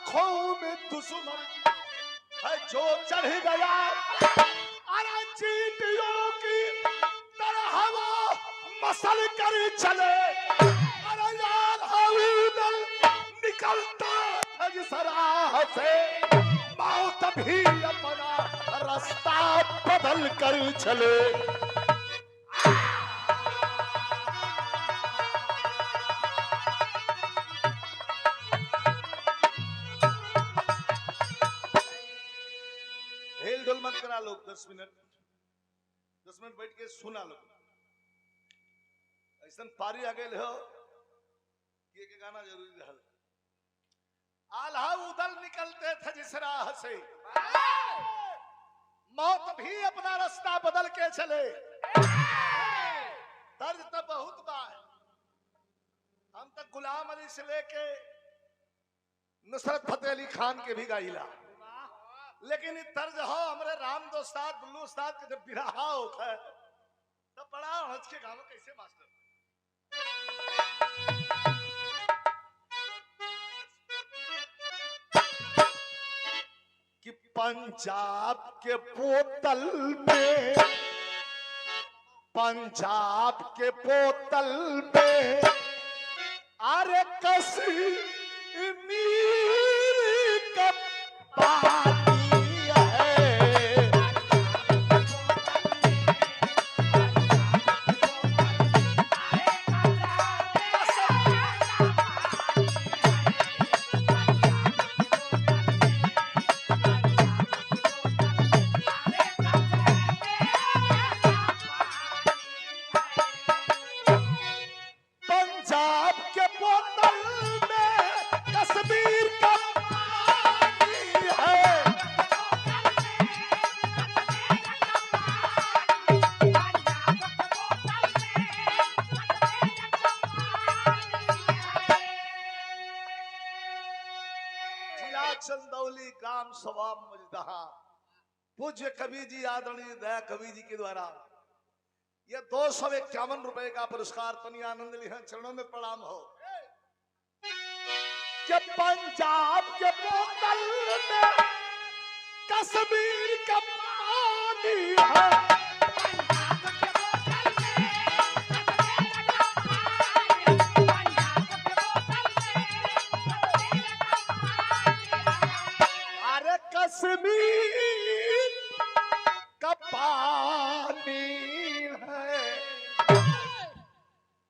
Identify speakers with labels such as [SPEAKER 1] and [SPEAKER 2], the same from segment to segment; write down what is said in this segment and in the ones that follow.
[SPEAKER 1] आंखों में दुश्मन है जो चढ़ गया, अरे चींटियों की तरह वो मसल कर चले, अरे यार उधर निकलता है जिस राह से, मौत भी अपना रास्ता बदल कर चले। हेल डुल मत करा लोग, 10 मिनट बैठ के सुना लो। ऐसा पारी आ गए हो ये के गाना जरूरी रहल। आल्हा उदल निकलते थे जिस राह से, मौत भी अपना रास्ता बदल के चले। दर्द तो बहुत बार हम तक गुलाम अली से लेके नुसरत फतेह अली खान के भी गाइला, लेकिन तर्ज हो हमारे राम दोस्ताद बुल्लू उस्ताद के जब बिरहा होता है तब बड़ा हंस के गाँव कैसे मास्टर। कि पंजाब के बोतल में, पंजाब के बोतल में अरे कश्मीर का पानी चंदौली ग्राम सभा मजदहा पूज्य कवि जी आदरणीय दया कवि जी के द्वारा यह 251 रुपए का पुरस्कार तनी आनंद लिया, चरणों में प्रणाम हो। कि पंजाब के बोतल में कश्मीर का पानी है, कश्मीर का पानी है,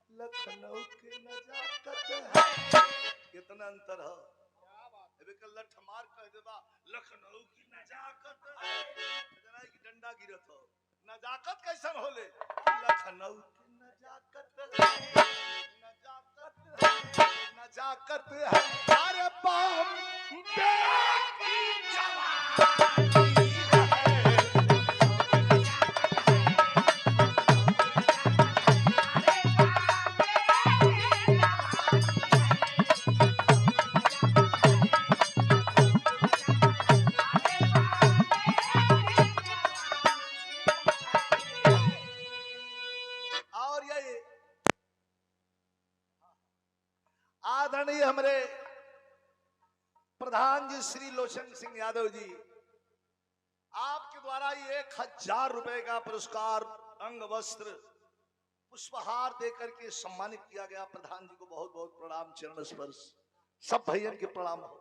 [SPEAKER 1] लखनऊ की नजाकत है। कितना अंतर है, लठ मार कह देबा लखनऊ की नजाकत है, की डंडा गिरत हो, नजाकत कैसन होले, लखनऊ की नजाकत है, नजाकत है, अरे बॉम्बे की जवानी आदरणीय हमारे प्रधान जी श्री लोचन सिंह यादव जी, आपके द्वारा ये 1000 रुपए का पुरस्कार अंग वस्त्र पुष्पहार देकर के सम्मानित किया गया। प्रधान जी को बहुत बहुत प्रणाम, चरण स्पर्श, सब भैया के प्रणाम हो।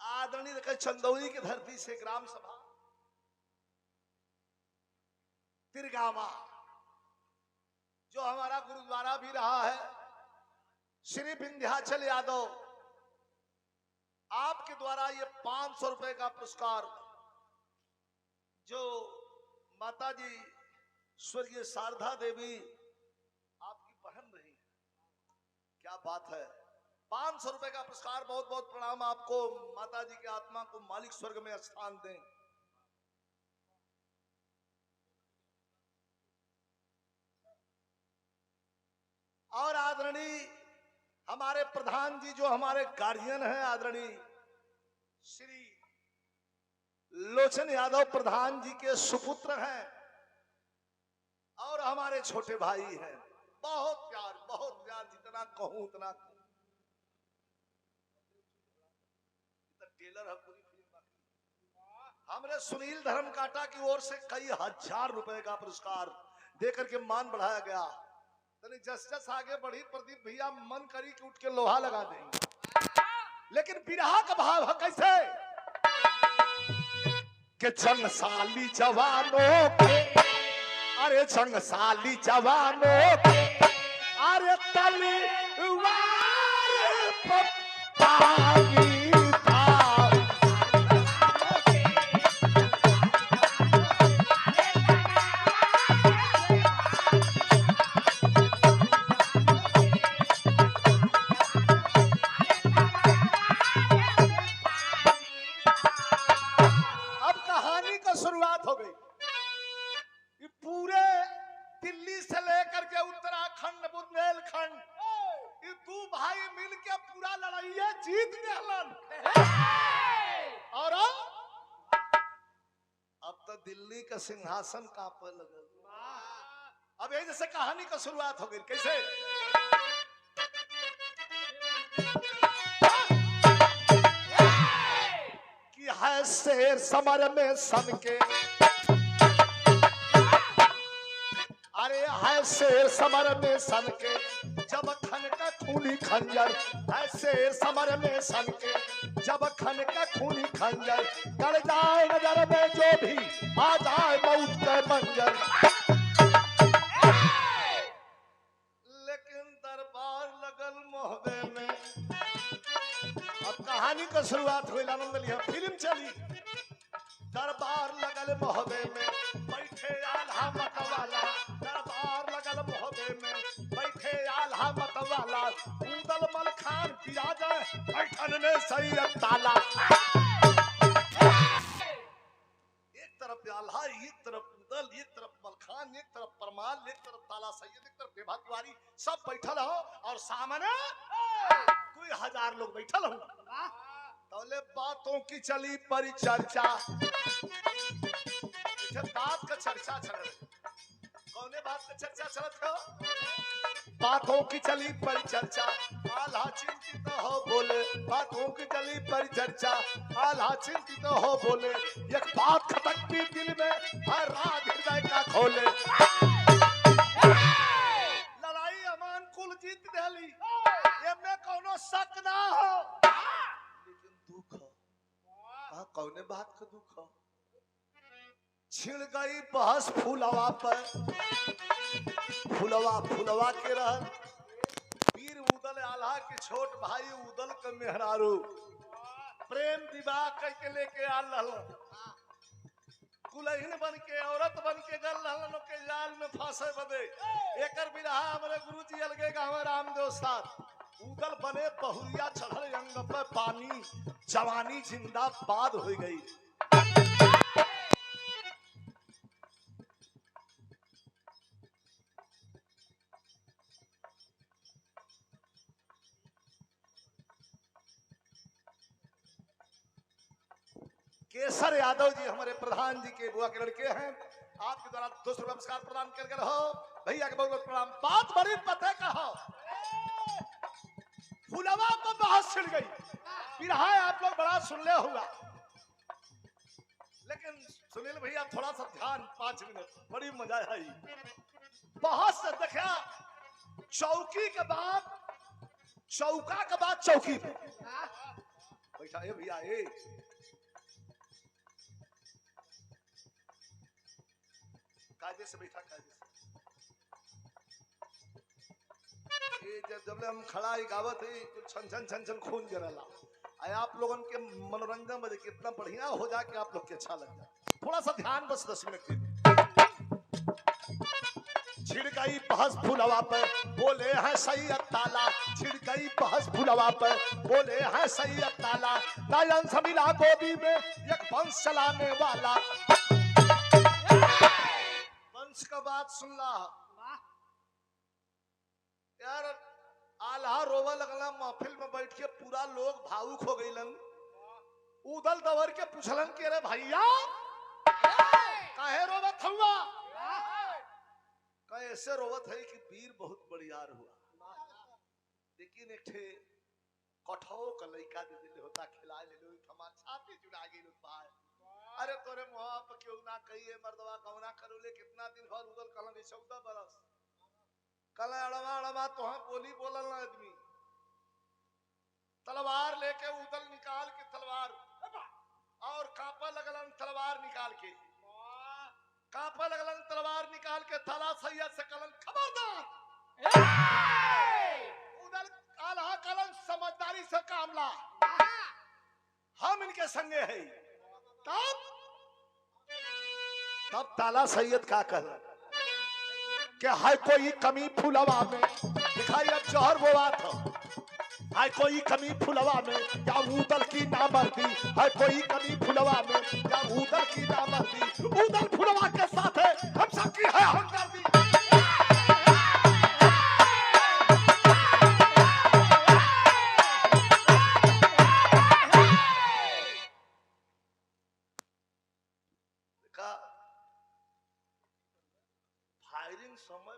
[SPEAKER 1] आदरणीय चंदौली की धरती से ग्राम सभा तिरगावा जो हमारा गुरुद्वारा भी रहा है, श्री विंध्याचल यादव, आपके द्वारा ये 500 रुपए का पुरस्कार जो माता जी स्वर्गीय शारदा देवी आपकी बहन रही, क्या बात है, 500 रुपए का पुरस्कार, बहुत बहुत प्रणाम आपको। माता जी की आत्मा को मालिक स्वर्ग में स्थान दें। और आदरणीय हमारे प्रधान जी जो हमारे गार्जियन हैं, आदरणीय श्री लोचन यादव प्रधान जी के सुपुत्र हैं, और हमारे छोटे भाई हैं, बहुत प्यार, जितना कहूं उतना टेलर है पूरी फिल्म। हमरे सुनील धर्म काटा की ओर से कई हजार रुपए का पुरस्कार देकर के मान बढ़ाया गया। जस आगे बढ़ी प्रदीप भैया मन करी कि उठ के लोहा लगा देंगे, लेकिन बिरहा का भाव है कैसे कि जंगसाली जवानों के, अरे जंगसाली जवानों के, अरे तलवार पप्पानी शुरुआत हो गई। पूरे दिल्ली से लेकर के उत्तराखंड बुंदेलखंड ये दो भाई मिलके पूरा लड़ाई जीत गए। और अब तो दिल्ली का सिंहासन कांपने लगा। अब ये जैसे कहानी का शुरुआत हो गई कैसे कि है शेर समर में सन के, अरे है शेर समर में सन के, जब खन का खूनी खंजर, है शेर समर में सन के, जब खन का खूनी खंजर, गड़ जाए नजर में जो भी आ जाए मौत के मंजर। लेकिन दरबार लगल मोहबे में। अब कहानी का शुरुआत हुई, आनंद लिया, फिल्म चली। दरबार लगल मोहबे में बैठे आल्हा मतवाला, दरबार लगल मोहबे में बैठे आल्हा मतवाला, उदल मलखान बिराजे बैठन में सैयद ताला। एक तरफ आल्हा, एक तरफ उदल, एक तरफ मलखान, एक तरफ परमाल, एक तरफ ताला सैयद, एक तरफ बेभा तिवारी, सब बैठल हो और सामने 2000 लोग बैठल हो। तौले बातों की चली परिचर्चा, बात का चर्चा चल रही। कौने बात का चर्चा चलत हो? बातों की चली परिचर्चा, आल्हा चिंतित हो बोले, बातों की चली परिचर्चा, आल्हा चिंतित हो बोले, एक बात खटकती दिल में हर रात हृदय का खोले। लड़ाई अमान कुल जीत दिली, ये में कोनो शक ना हो, दुख कौने बात का दुख हो? छिड़ गई बहस फूलवा पर, फूलवा के रहन वीर उदल आल्हा के छोट भाई उदल के मेहरारू प्रेम विवाह करके लेके आल रहलन। कुलहीन बन के औरत बन के गल रहलन के जाल में फांसे बदे। एकर बिरहा हमारे गुरुजी अलगे गाँव रामदेव साथ। उदल बने बहुरिया चढ़ल अंग पे पानी, जवानी जिंदाबाद हो गई। केसर यादव जी हमारे प्रधान जी के बुआ के लड़के हैं, आपके द्वारा 200 रुपया पुरस्कार प्रदान कर रहो। भैया के बहुत बहुत प्रणाम। बात बड़ी पते का हो, फुलवा पर बहस छिड़ गई। बिरहा आप लोग बड़ा सुन ले होगा, लेकिन सुनील भैया थोड़ा सा ध्यान 5 मिनट, बड़ी मजा आई। बहस से देखा चौकी के बाद, चौका के बाद चौकी पे बैठा। ए भैया ए कायदे से बैठा, कायदे से। ये जब हम खड़ा ही गावत है कुछ छन छन खून गिरला। आए आप लोगन के मनोरंजन में कितना बढ़िया हो जाए कि आप लोग के अच्छा लग जाए। थोड़ा सा ध्यान बस 10 मिनट के। छिड़ गई बहस फुलवा पर, बोले हैं सैयद ताला, छिड़ गई बहस फुलवा पर, बोले हैं सैयद ताला, नयन समिला गोदी में एक वंश चलाने वाला। वंश का बात सुन ला यार। आल्हा रोवा लगला महफिल में बैठ के, पूरा लोग भावुक हो गईलन। उदल दवर के पूछलन कि अरे भैया काहे रोवत हुआ? कहीं ऐसे रोवत है कि वीर बहुत बड़ियार हुआ, लेकिन एक ठे कठो का लड़का दे दिले होता खिला ले लो हमार छाती जुड़ा गेल भाई। अरे तोरे मुंह पे क्यों ना कहिए मर्दवा कौना करूले कितना दिन भर उधर कलन 14 बरस कल अड़वा अड़वा तो बोली बोलल ना आदमी तलवार लेके उदल निकाल के तलवार और कांपा लगलन तलवार निकाल के कांपा लगलन तलवार निकाल के थाला सैयद से कलन खबरदार उदल काला कलन समझदारी से काम ला हम इनके संगे है। तब ताला सैयद का कह कि है कोई कमी फुलवा में दिखाई अब जहर वो बात है कोई कमी फुलवा में या उदल की नामर्दी है कोई कमी फुलवा में या उदल की नामर्दी उदल फुलवा के साथ है हम सबकी है हमदर्दी। फायरिंग समय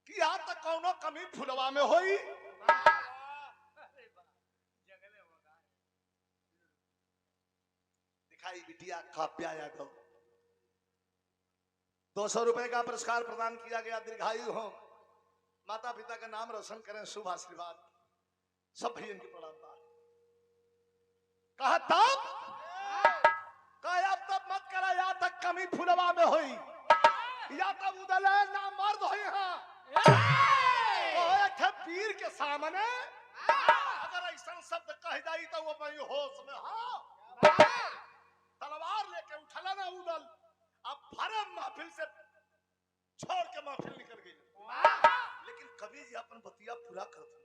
[SPEAKER 1] कि यहाँ तक कौनो कमी फुलवा में होई दिखाई बिटिया काव्या यादव 200 रुपए का पुरस्कार प्रदान किया गया। दीर्घायु हो, माता पिता का नाम रोशन करें, शुभ आशीर्वाद सब भैया की प्रणाम। कहा तब मत करा या तक कमी फुलवा में होई या तब उदल ना मर्द होई। हाँ तो वीर के सामने अगर ऐसा शब्द कह जाई तो वो मैं होश में हाँ तलवार लेके उठला ना उदल अब भरम महफिल से छोड़ के महफिल निकल गई। लेकिन कवि जी अपन बतिया पूरा करते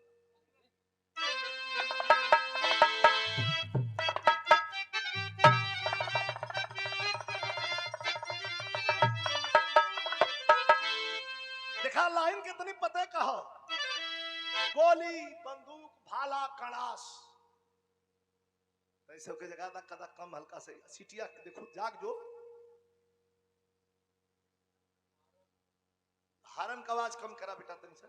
[SPEAKER 1] देखा लाइन कितनी पते कहो गोली बंदूक भाला कड़ास ऐसे के जगह था कदा कम हल्का से सीटिया देखो जाग जो हारन का आवाज कम करा बेटा तन से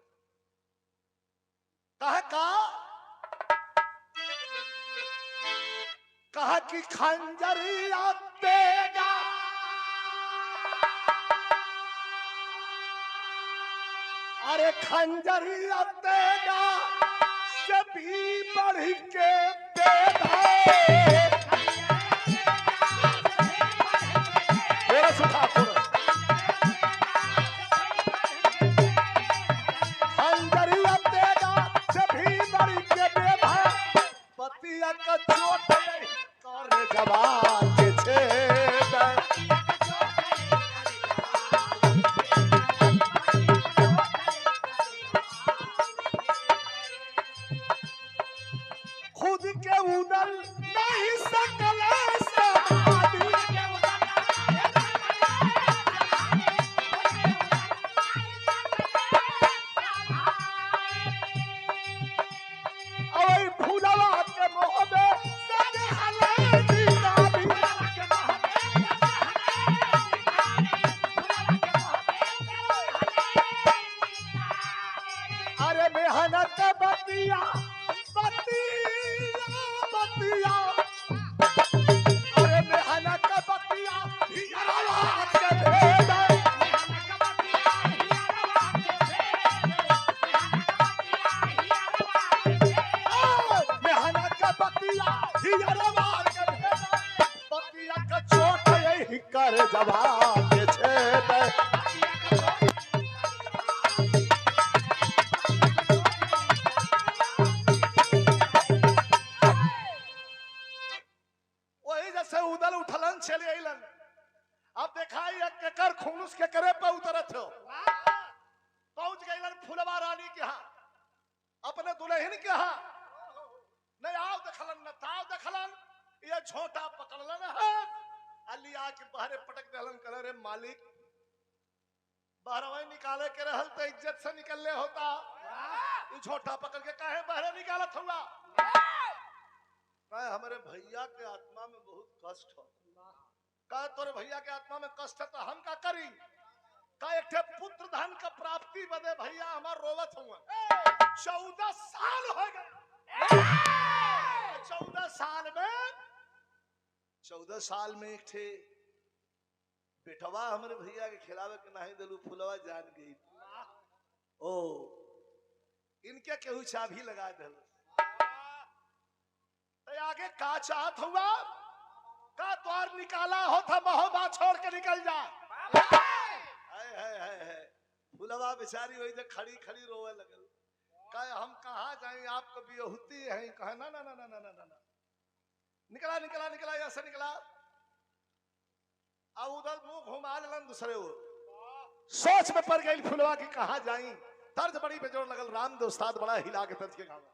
[SPEAKER 1] कहा कि खंजरिया तेगा अरे खंजरिया तेगा से भी बढ़ के थोड़ा सुखा खंजरिया तेगा से भी बढ़ के पतिया का चोट कर जवान के छेद खुद के उदल नहीं सकल और फूलवा के मोह में अरे मेहनत बतिया अरे मेहनत बतिया के भेद मेहनत बतिया बतिया का चोट यही कर जवान के छेद उदल उठलन चले अलन। अब देखा केकर खूनुस के करे पे उतरत हो पहुंच गईलन फुलवा रानी के यहाँ अपने दुल्हन के यहाँ न आओ देखलन न ताव देखलन ये छोटा पकड़लन है अलिया के बहरे पटक देलन करे रे मालिक बहरवा निकाले के रहल तो इज्जत से निकलले होता झोटा पकड़ के काहे बहरे निकालत हुआ? कहे हमारे भैया के आत्मा में बहुत कष्ट हो। कहे तोरे भैया के आत्मा में कष्ट है तो हम का करी? कहे एक पुत्र धन का प्राप्ति बदे भैया हमार रोवत हुआ। 14 साल हो गए। 14 साल में एक थे बेटवा हमारे भैया के खिलावे के नहीं दिलू फुलवा जान गई। ओ इनके केहू चाबी लगा दल। तो आगे का चाहत हुआ? का द्वार निकाला हो था महोबा छोड़ के निकल जा। फुलवा बेचारी वही खड़ी खड़ी रोवे लगल। कहे हम कहाँ जाए, आपको बेहुती है। कहे ना ना ना ना ना ना ना, निकला निकला निकला ऐसे निकला। अब उधर मुंह घुमा लेलन दूसरे ओर। सोच में पड़ गई फुलवा की कहाँ जाई। तर्ज बड़ी बेजोड़ लगल। रामदेव उस्ताद बड़ा हिला के तर्ज के गावा।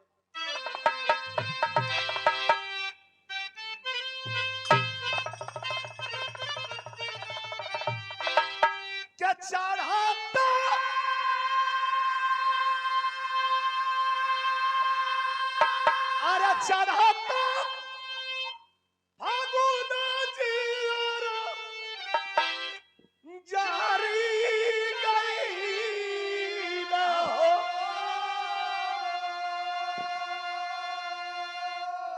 [SPEAKER 1] क्या चढ़ाता अरे चढ़ाता फागुना जी और जारी गई न हो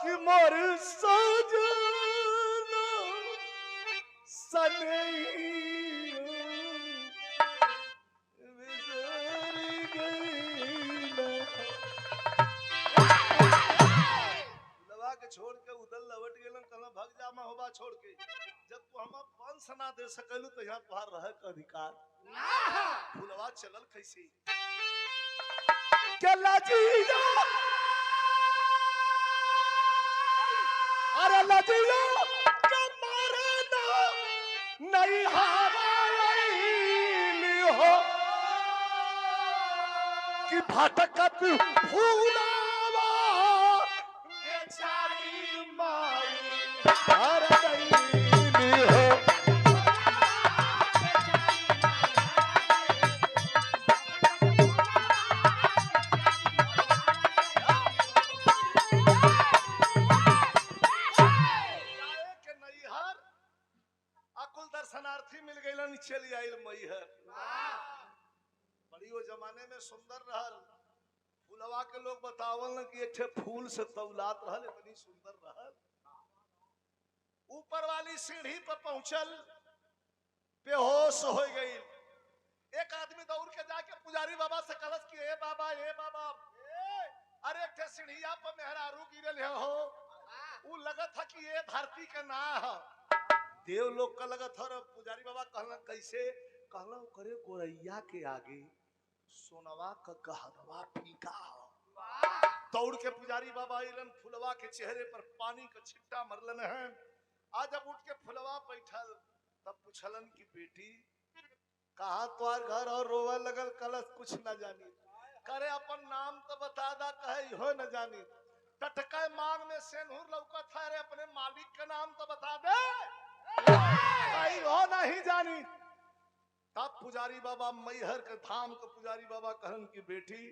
[SPEAKER 1] कि मोर सजना सनई छोड़ के उधर लवट गेलन। कहला भग जा महोबा छोड़ के। जब तू हम वंश ना दे सकलू तो यहाँ तुहार रहे का अधिकार ना। फुलवा चलल कैसे? के लजीला अरे लजीला के मारे ना नहीं हाराई हो कि भटकत फूला दर्शनार्थी मिल गई चली आई मैहर। बड़ी वो जमाने में सुंदर रहल। फुलवा के लोग बतावल कि एक फूल से तौलात रहल, इतनी सुंदर रहल। ऊपर वाली सीढ़ी पर पहुंचल, बेहोश हो गई। एक आदमी दौड़ के जाके पुजारी बाबा से कलश कि ए बाबा अरे एक सीढ़िया पर मेहरारू गिरल हो। वो लगत था कि ये धरती का ना है, देव लोग का लगत है। पुजारी बाबा कहला कैसे? कहला करे गोरैया के आगे सोनवा का गहनवा फीका हो। दौड़ के पुजारी बाबा आइलन, फुलवा के चेहरे पर पानी का छिट्टा मरलन है। आज जब उठ के फुलवा बैठल तब पूछलन कि बेटी कहाँ तुम्हार घर और रोवा लगल? कलश कुछ न जानी। करे अपन नाम तो बता दा। कहे हो न जानी। टटका मांग में सेनूर लौकत है, रे अपने मालिक का नाम तो बता दे। कहीं हो नहीं जानी। तब पुजारी बाबा मैहर के धाम के पुजारी बाबा कहन की बेटी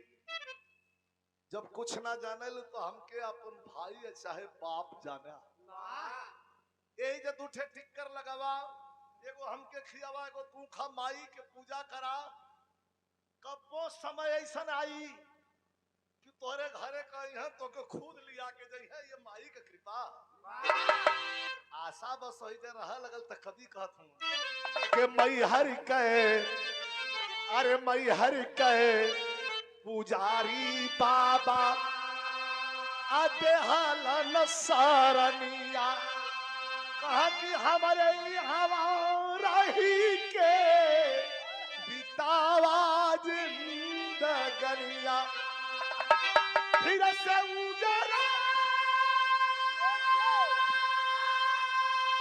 [SPEAKER 1] जब कुछ ना जाने तो हमके अपन भाई चाहे बाप जाना। यही जो दूठे टिक्कर लगावा, एगो हमके खियावा, एगो तू खा, माई के पूजा करा। कबो समय ऐसा आई कि तोरे घरे कहीं तो के खुद लिया के जाइ है। ये माई के कृपा आशा बस वही दे रहा लगल। तो कभी कहत हूँ कि मैहर कहे, अरे मैहर कहे पुजारी बाबा अदेहलन सरनिया। कहा कि हमारे हवा रही के बितावा जिंदगनिया। फिर से उजरा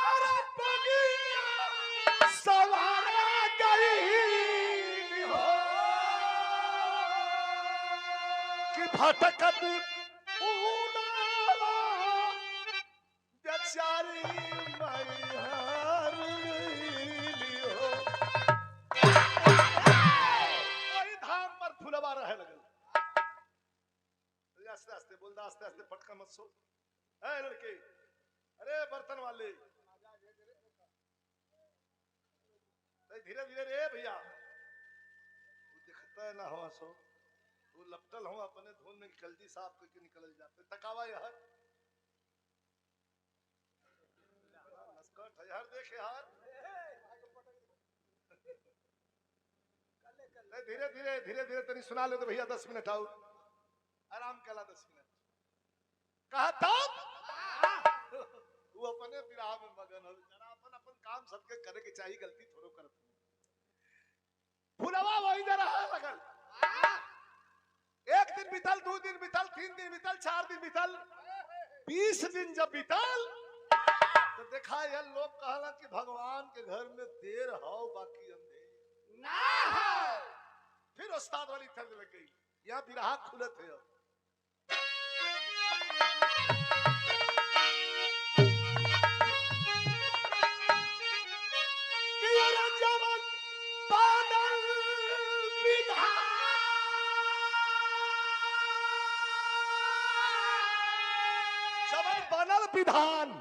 [SPEAKER 1] अरे बगिया सवारा गई हो कि भटकत उनावा बेचारी मैहर लियो। वही धाम पर फुलवा रहे लगल। आस्ते आस्ते पटका मत सो। है लड़के, अरे बर्तन वाले धीरे धीरे रे भैया, दिखता है ना हो सो, वो लपटल हो अपने धुन में जल्दी साफ करके निकल जाते। तकावा यार नस्कट है यार, देख यार धीरे धीरे धीरे धीरे तेरी सुना ले तो भैया 10 मिनट आओ आराम कला 10 मिनट कहा तब वो अपने विराह में मगन हो बेचारा। अपन अपन काम सबके करे के चाहिए, गलती थोड़ो करत फुलवा वही दे रहा लगल। एक दिन बीतल, 2 दिन बीतल, 3 दिन बीतल, 4 दिन बीतल, 20 दिन जब बीतल तो देखा ये लोग कहला कि भगवान के घर में देर हो बाकी अंधेर ना हो। फिर उस्ताद वाली ठंड लग गई, यहाँ बिरहा खुलत है। बनल विधान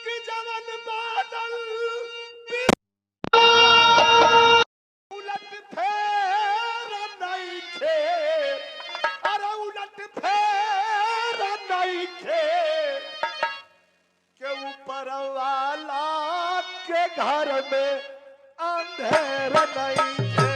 [SPEAKER 1] कि जवन बादल उलट फेर नहीं थे, अरे उलट फेर नहीं थे के ऊपर वाला के घर में अंधेर नहीं थे।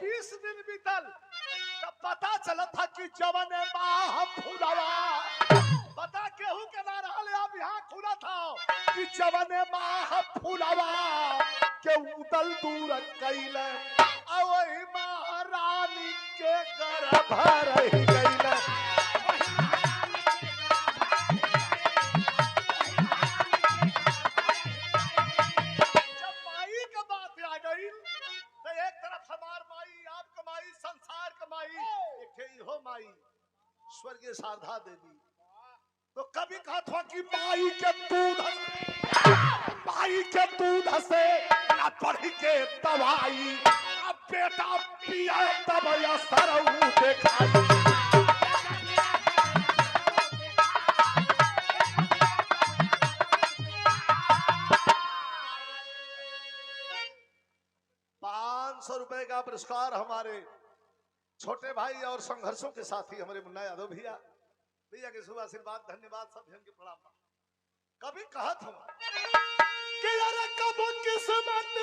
[SPEAKER 1] 20 दिन बीतल तब पता चला था कि जवन बाह फुलवा, पता केहू के ना रहल, अब यहाँ खुला था कि जवन बाह फुलवा के उदल दूर कैले वही महारानी के गर्भ रही गईले। जब माई का बात आ गई तो एक तरफ हमार माई, आप कमाई, संसार कमाई, एक हो माई स्वर्गीय शारदा देवी। तो कभी कहा था कि माई के दूध से न पढ़ के दवाई, अब बेटा पिया तब असर देखा। ₹500 का पुरस्कार हमारे छोटे भाई और संघर्षों के साथी हमारे मुन्ना यादव भैया, भैया के शुभ आशीर्वाद, धन्यवाद, सब जन के प्रणाम। कभी कहा था कि यार कब किस्मत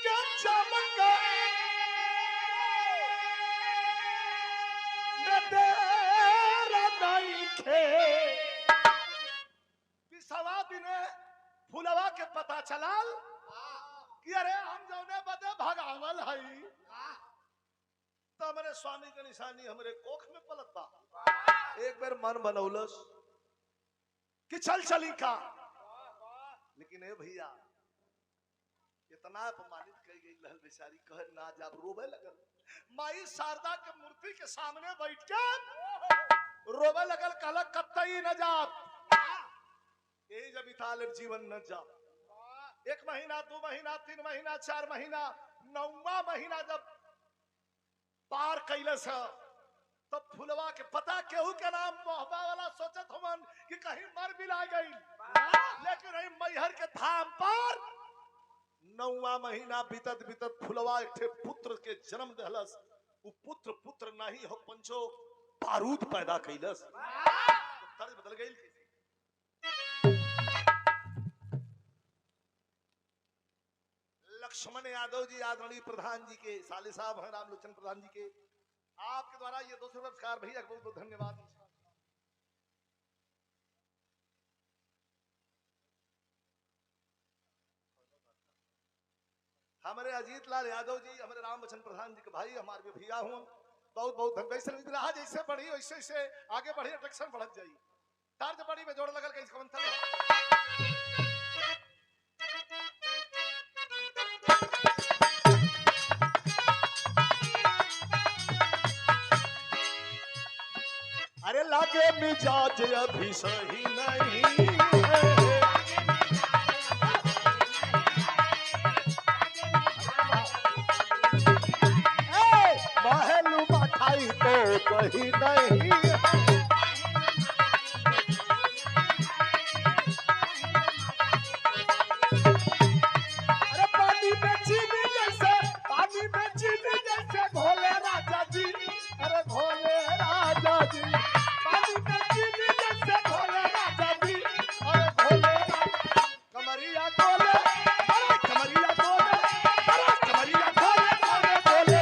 [SPEAKER 1] के चमक नहीं थे, सवा दिने फुलवा के पता चलाल कि अरे हम जौने बदे भगावल हई तो हमारे स्वामी के निशानी हमारे कोख में पलत बा। एक बार मन बनौलस कि चल चली का, लेकिन ए भैया इतना अपमानित कर गई लहल बेचारी, कह ना जा, रोवे लगल। माई शारदा के मूर्ति के सामने बैठ के रोवे लगल, कहला कतई न जा, यही जब इताल जीवन न जा। 1 महीना, 2 महीना, 3 महीना, 4 महीना, 9वां महीना जब पार कैलस तब फुलवा के पता केहू के नाम मोहबा वाला सोचत हमन कि कहीं मर मिला गई, लेकिन रही मैहर के धाम पर 9वां महीना बीतत बीतत फुलवा एक पुत्र के जन्म दहलस। वो पुत्र नहीं हो पंचो बारूद पैदा कैलस। तर्ज बदल गई। लक्ष्मण यादव जी आदरणीय प्रधान जी के साले साहब हैं, रामलोचन प्रधान जी के, आपके द्वारा ये 200 पुरस्कार भैया बहुत बहुत धन्यवाद। हमारे अजीत लाल यादव जी, हमारे रामलोचन प्रधान जी के भाई, हमारे भी भैया हूँ, बहुत बहुत धन्यवाद। जैसे बढ़ी वैसे वैसे आगे बढ़ी, अट्रैक्शन बढ़त जाई, तर्ज बड़ी में जोड़ लगल कहीं कवन मिजाज अभी सही नहीं है। महलू मठाई तो कहीं नहीं है। अरे पानी में चीनी जैसे घोले राजा जी। अरे घोले राजा जी पानी में चीनी जैसे घोले राजा जी। अरे घोले कमरिया गोले, अरे कमरिया गोले, अरे कमरिया गोले गोले गोले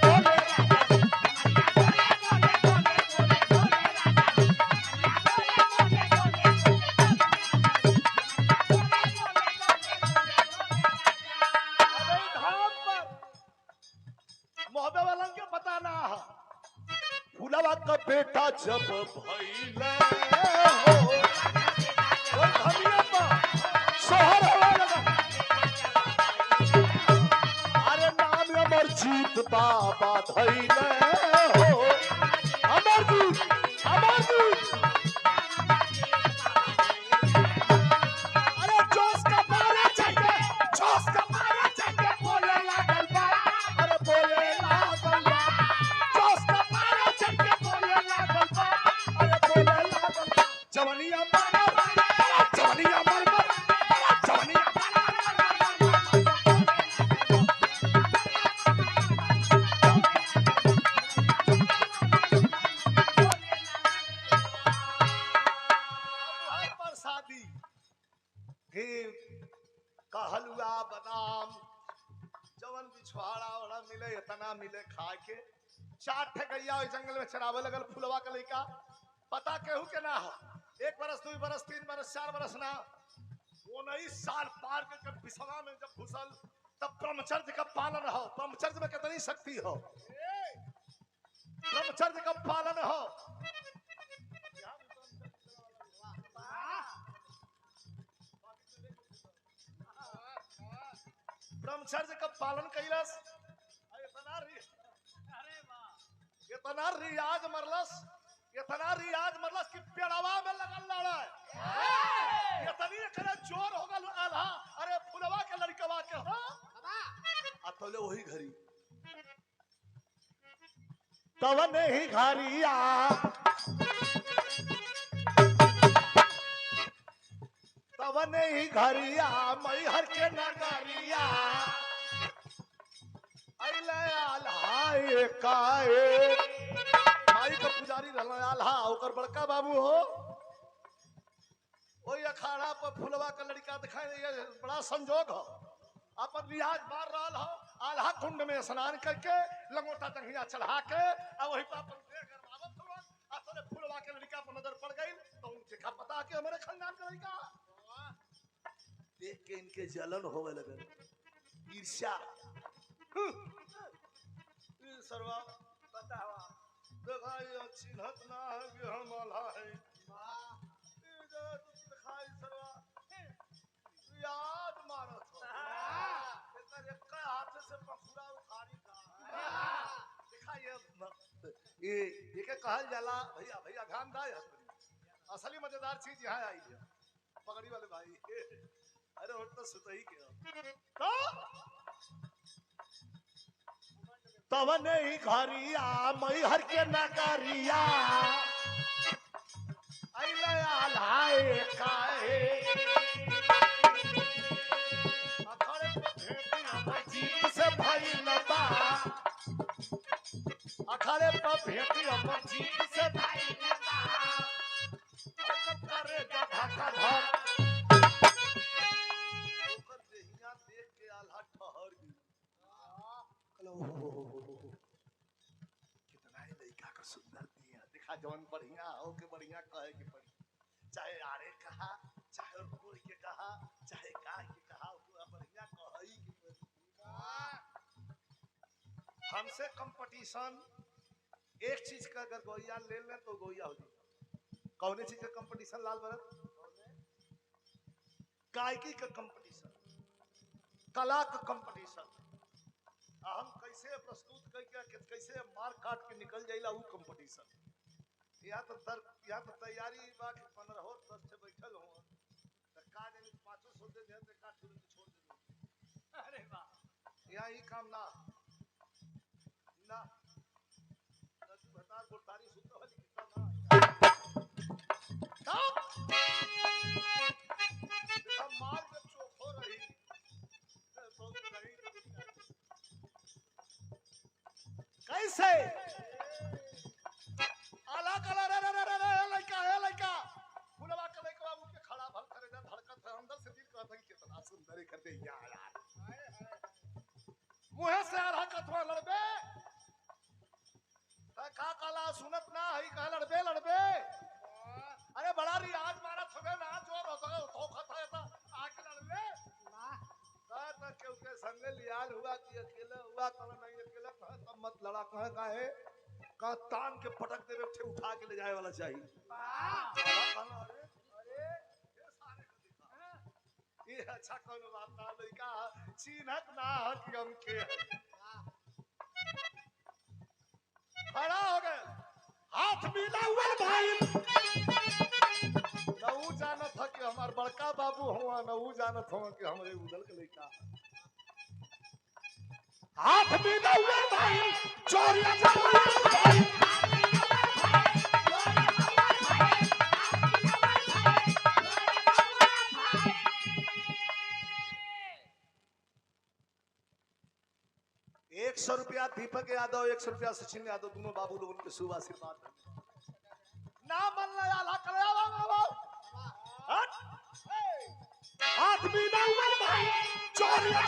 [SPEAKER 1] गोले मोहब्बत वाला के पता ना फुलवा का बेटा जब भइले हो धनिया पा शहर वाला। अरे नाम अमरजीत बाबा धइले हो। अमरजीत अरे जोश का पारा चाहिए बोले लागल बा। अरे बोले लागल बा जोश का पारा चाहिए बोले लागल बा। अरे बोले लागल बा जवनिया मारा जवनिया मारा जवनिया प्रसादी घी का हलवा बादाम जवन बिछवाड़ा वाला मिले इतना मिले खा के। चार ठगैया जंगल में चरावे लगल फुलवा का लइका। पता केहू के ना हो 1 बरस 2 बरस 3 बरस 4 बरस ना 19 साल पार के बिछवा में जब घुसल तब ब्रह्मचर्य का पालन हो। ब्रह्मचर्य में कितनी शक्ति हो। ब्रह्मचर्य का पालन हो। ब्रह्मचर्य का पालन कैलस। इतना रियाज मरलस कि पेड़वा में लगल लड़ा। इतनी करे जोर हो गल आल्हा। अरे फुलवा के लड़कवा के हो अतले वही घरी तब नहीं घरिया। तब नहीं घरिया मैहर के नगरिया। अइले आल्हा काए माई का पुजारी रहला आल्हा ओकर बड़का बाबू हो। ओई अखाड़ा पर फुलवा का लड़का दिखाई बड़ा संजोग हो। अपन रियाज मार रहल हो। आल्हा कुंड में स्नान करके लंगोटा टंगिया चढ़ा के और वही पर अपन देह गरमावत हो। असले फुलवा के लड़का पर नजर पड़ गई तो उनके का पता कि हमारे खानदान का लड़का। देख के इनके जलन होवे लगे ईर्ष्या। सरवा पता हुआ दिखाई चिन्हत ना है कि हम आल्हा है। दिखाई सरवा याद मारत हो। एक हाथ से पखुड़ा उखाड़ी था। दिखाइए ये के कहल जाला भैया भैया ध्यान दाए। असली मजेदार चीज यहाँ आई है पगड़ी वाले भाई। अरे उठ तो सुतई के तब नहीं घरिया मैहर के नगरिया। अइले आल्हाए काहे अखड़े पे भेटी अमरजीत से भइल बा। अखड़े पे भेटी अमरजीत से भइल बा। करे धक्का धक ओकर देहिया देख के आल्हा ठहर गई। कितना ही लड़का का सुंदर दिया दिखा जवन बढ़िया हो के बढ़िया कहे के पड़ी। चाहे आरे कहा चाहे कोई के कहा चाहे गाय के कहा बढ़िया कही के पड़ी। हमसे कंपटीशन एक चीज का अगर गोइया ले लें तो गोइया हो जाए। कौन चीज का कंपटीशन लाल भरत? गायकी का कंपटीशन, कला का कंपटीशन। हम कैसे प्रस्तुत करके कैसे मार काट के निकल जाइला वो कंपटीशन। यहाँ तो तैयारी बा कि 15 हो 10 से बैठल हो तो का जाने 500 दे दे तो का तुरंत छोड़ दे। अरे वाह यहाँ ही काम ना ना तू बता गुरतारी सुनते वाली कितना ना देखा मार के चोख हो रही बहुत नहीं कैसे आला कलर रे लड़का है लड़का फुलवा के लड़का बाबू के खड़ा भल करे ना धड़कत है अंदर से दिल कहता कि कितना सुंदर कर दे यार मुंह से आला कथवा लड़बे का काला सुनत ना है कह लड़बे अरे बड़ा रियाज मारा थवे ना जोर होता धोखा था ऐसा आके लड़बे वाह का क्यों के संग लियाल हुआ कि अकेला हुआ तो नहीं अकेला तब मत लड़ा कह है का तान के पटक देवे उठे उठा के ले जाए वाला चाहिए ये अच्छा कौन बात ना लड़का चिन्हत ना कि हम के खड़ा हो गए हाथ मिला हुआ भाई नऊ जानत था कि हमार बड़का बाबू हुआ नऊ जानत हो कि हमरे उदल के लड़का हाथ मिला हुआ भाई चोरिया भाई ₹100 दीपक यादव ₹100 सचिन यादव दोनों बाबू लोगों के शुभ आशीर्वाद ना मन आला हाथ भी ना हुआ भाई चोरिया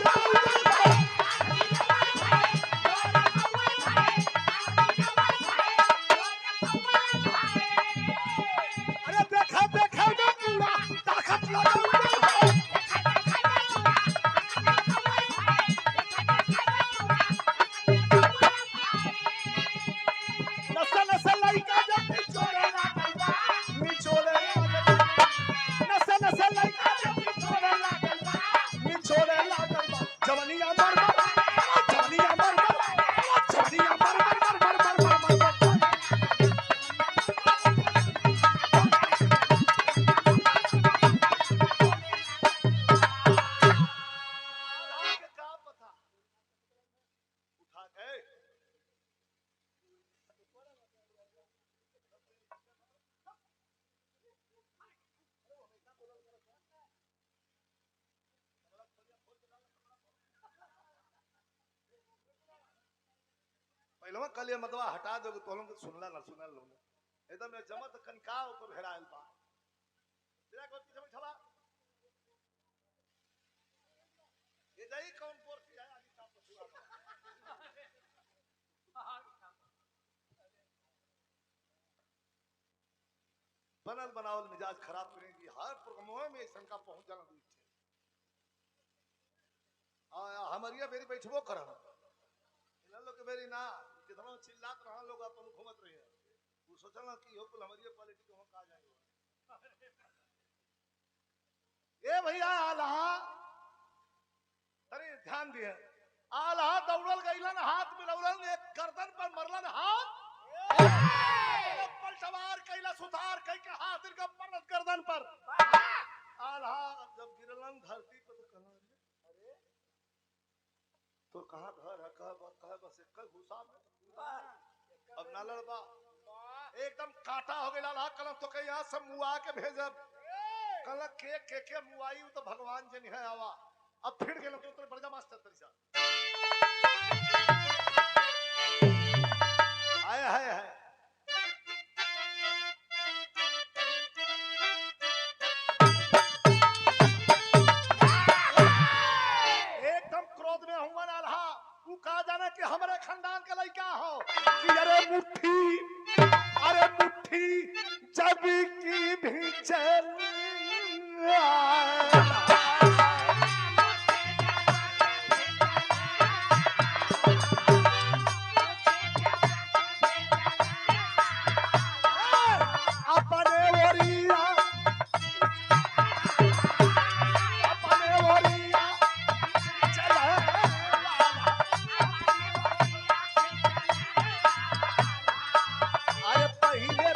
[SPEAKER 1] अरे देखा देखा ना पूरा ताकत लगा पहलवा कलिया मतवा हटा दोगे तो हम सुनला लोग एकदम जमत कनकाव को घेरायल बा तेरा को पीछे बैठा ये जाई कौन पोर से आया आदि साहब को बनल बनावल मिजाज खराब करेगी हर प्रोग्रामों में शंका पहुंच जाना हुई हमारिया मेरी बैठबो करा लोग मेरी ना कितना चिल्लात रहा लोग अपन घूमत रहे वो सोचना कि हो कुल हमारी क्वालिटी को हम कहा जाएंगे ए भैया आला अरे ध्यान दिए आला दौड़ल गईलन हाथ में लौड़ल एक गर्दन पर मरलन हाथ पलटवार कैला सुधार कह के हाथ इनका मरल गर्दन पर आला जब गिरलन धरती पर तो कहना तो कहाँ घर है कह बस एक घुसा में अब ना लड़बा एकदम काटा हो गया कलम तो कहीं यहाँ सब मुआ के भेजब कल के मुआई तो भगवान जन है आवा अब फिर गए तो बढ़ जा मास्टर तरीसा आया है कहा जाना कि हमारे खानदान का लड़का हो कि अरे मुट्ठी जब की भी चल पहले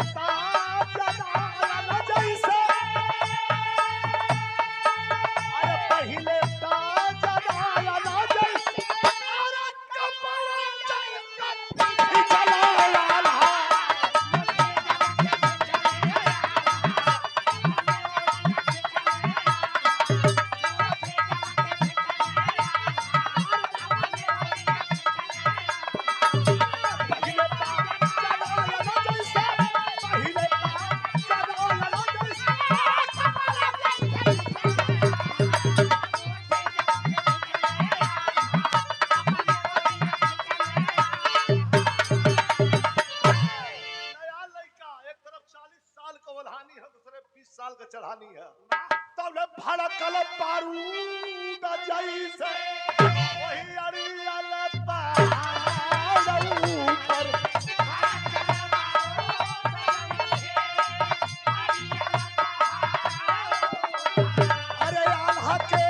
[SPEAKER 2] अरे आल्हा के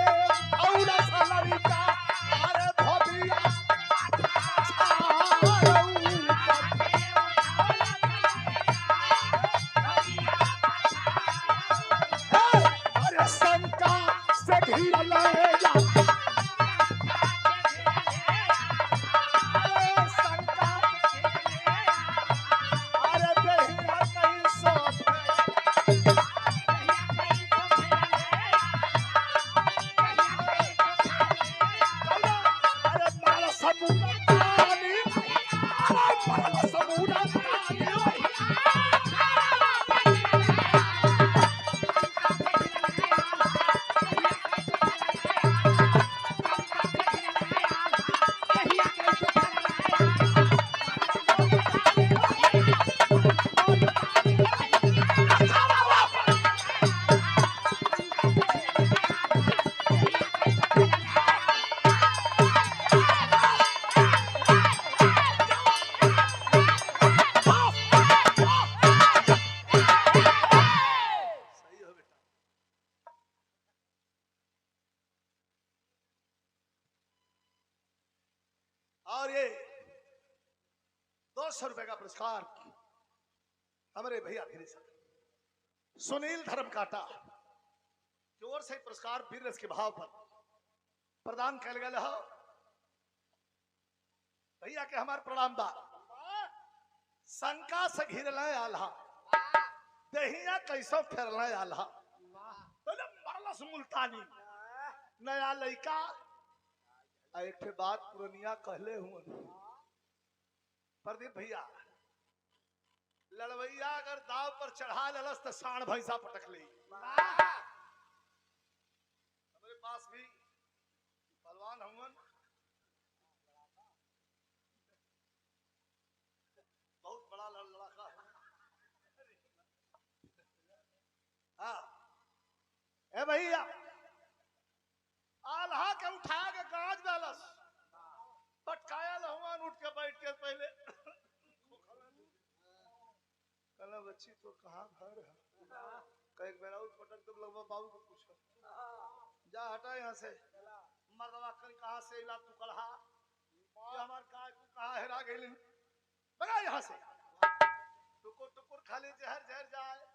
[SPEAKER 2] औरा सलरी का अरे धोबिया अरे शंका से घिरल जा अरे शंका अरे देहिया कहीं सो अरे मारा समुद्र पानी अरे मारा समुद्र पानी
[SPEAKER 1] सही हो बेटा। और ये 200 रुपए का पुरस्कार हमारे भैया धीरे सुनील धर्म काटा की ओर से पुरस्कार वीर रस के भाव पर प्रदान कल गया हो। भैया के हमार प्रणाम बा। शंका से घिरल आल्हा दहिया कैसो फेरल आल्हा बोले मरलस मुल्तानी नया लड़का एक ठे बात पुरनिया कहले हुआ प्रदीप भैया लड़वैया अगर दाव पर चढ़ा ललस तो साण भैंसा पटक ली। हमारे पास भी पहलवान हुवन बहुत बड़ा लड़का है। हाँ ए भैया आल्हा के उठा के गाज डालस पटकाया लहुआन उठ के बैठ के पहले कहला बच्ची तो कहाँ घर है कई बेरा पटक तुम लगभग बाबू को पूछो जा हटा यहाँ से मर्दवा कर कहाँ से इला तू कढ़ा ये हमार काय तू कहाँ हेरा गई बगा यहाँ से टुकुर टुकुर खाली जहर जहर जाए